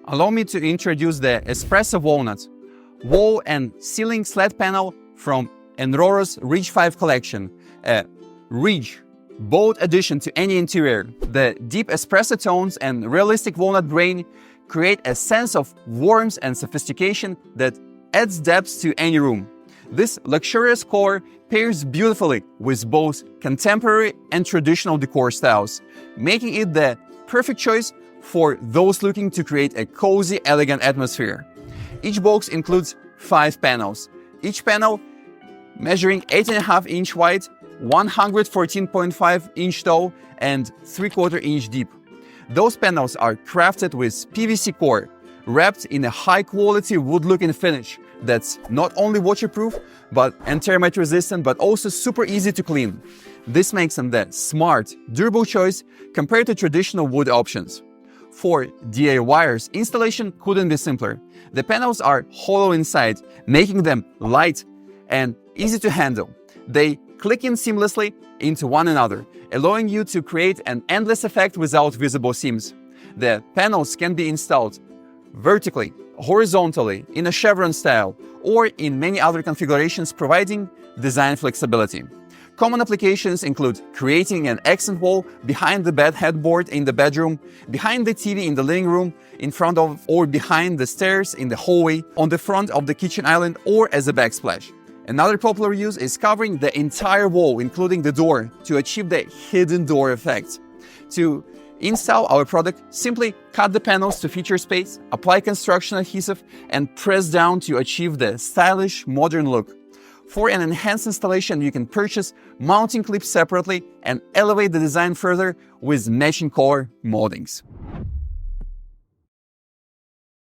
Allow me to introduce the Espresso Walnut, wall and ceiling slat panel from Nroro's Ridge 5 collection. A Ridge, bold addition to any interior. The deep espresso tones and realistic walnut grain create a sense of warmth and sophistication that adds depth to any room. This luxurious color pairs beautifully with both contemporary and traditional decor styles, making it the perfect choice for those looking to create a cozy, elegant atmosphere. Each box includes 5 panels, each panel measuring 8.5 inch wide, 114.5 inch tall, and 3/4 inch deep. Those panels are crafted with PVC core, wrapped in a high-quality wood-looking finish that's not only waterproof and termite resistant, but also super easy to clean. This makes them the smart, durable choice compared to traditional wood options. For DIYers, installation couldn't be simpler. The panels are hollow inside, making them light and easy to handle. They click in seamlessly into one another, allowing you to create an endless effect without visible seams. The panels can be installed vertically, horizontally, in a chevron style, or in many other configurations, providing design flexibility. Common applications include creating an accent wall behind the bed headboard in the bedroom, behind the TV in the living room, in front of or behind the stairs in the hallway, on the front of the kitchen island, or as a backsplash. Another popular use is covering the entire wall, including the door, to achieve the hidden door effect. To install our product, simply cut the panels to feature space, apply construction adhesive, and press down to achieve the stylish, modern look. For an enhanced installation, you can purchase mounting clips separately and elevate the design further with matching color moldings.